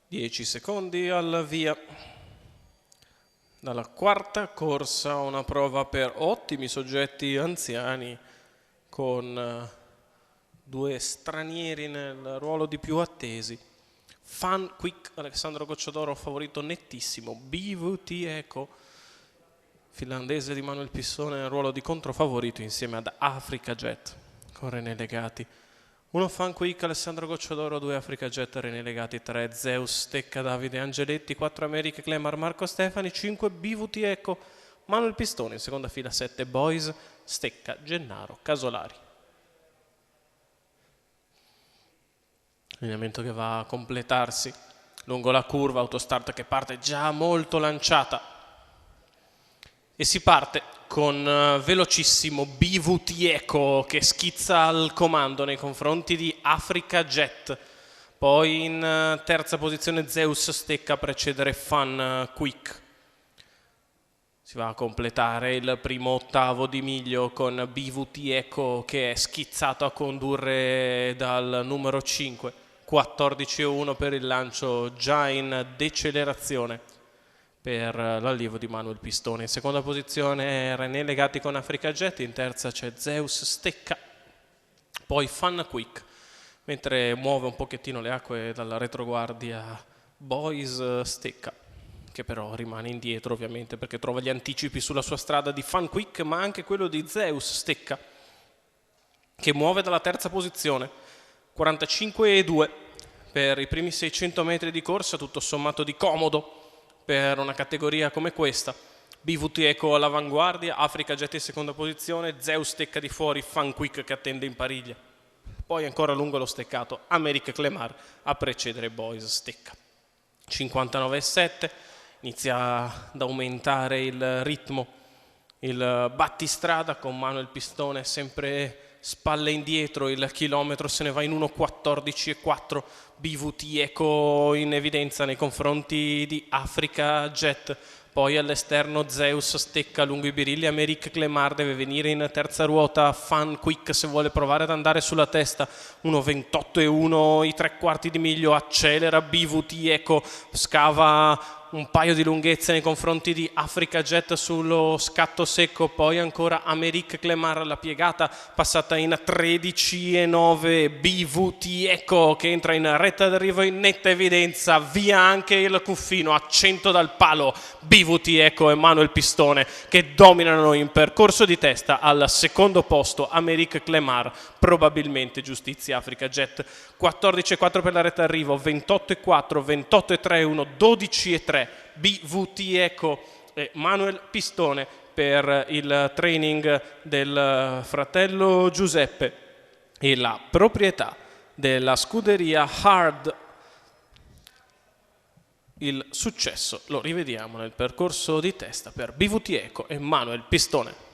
10 secondi al via. Dalla quarta corsa, una prova per ottimi soggetti anziani con due stranieri nel ruolo di più attesi. Fun Quick, Alessandro Gocciadoro favorito nettissimo. BVT Eco, finlandese di Manuel Pistone nel ruolo di controfavorito insieme ad Africa Jet con René Legati. 1 Fun Quick, Alessandro Gocciadoro, 2 Africa Jet, René Legati, 3 Zeus Stecca, Davide Angeletti, 4 America Clemar, Marco Stefani, 5 BVT Eco, Manuel Pistone, in seconda fila 7 Boys, Stecca, Gennaro, Casolari. Allineamento che va a completarsi lungo la curva, autostart che parte già molto lanciata e si parte con velocissimo BVT Eco che schizza al comando nei confronti di Africa Jet, poi in terza posizione Zeus Stecca a precedere Fun Quick. Si va a completare il primo ottavo di miglio con BVT Eco che è schizzato a condurre dal numero 5, 14,1 per il lancio già in decelerazione per l'allievo di Manuel Pistone. In seconda posizione René Legati con Africa Jet, in terza c'è Zeus Stecca, poi Fun Quick, mentre muove un pochettino le acque dalla retroguardia Boys Stecca, che però rimane indietro ovviamente perché trova gli anticipi sulla sua strada di Fun Quick, ma anche quello di Zeus Stecca, che muove dalla terza posizione, 45,2 per i primi 600 metri di corsa, tutto sommato di comodo per una categoria come questa. BVT Eco all'avanguardia, Africa Jet in seconda posizione, Zeus Stecca di fuori, Fun Quick che attende in pariglia. Poi ancora lungo lo steccato, America Clemar a precedere Boys Stecca. 59,7, inizia ad aumentare il ritmo, il battistrada con Manuel Pistone sempre spalle indietro, il chilometro se ne va in 1,14,4, BVT Eco in evidenza nei confronti di Africa Jet, poi all'esterno Zeus Stecca lungo i birilli, Americ Clemar deve venire in terza ruota, Fun Quick se vuole provare ad andare sulla testa, 1,28,1 i 3/4 di miglio, accelera BVT Eco, scava un paio di lunghezze nei confronti di Africa Jet sullo scatto secco, poi ancora Americ Clemar la piegata passata in 13,9, BVT Eco che entra in retta d'arrivo in netta evidenza, via anche il Cuffino a 100 dal palo, BVT Eco e Manuel Pistone che dominano in percorso di testa. Al secondo posto Americ Clemar, probabilmente giustizia Africa Jet, 14,4 per la retta d'arrivo, 28,4, 28,3, 12,3 BVT Eco e Manuel Pistone per il training del fratello Giuseppe e la proprietà della scuderia Hard. Il successo lo rivediamo nel percorso di testa per BVT Eco e Manuel Pistone.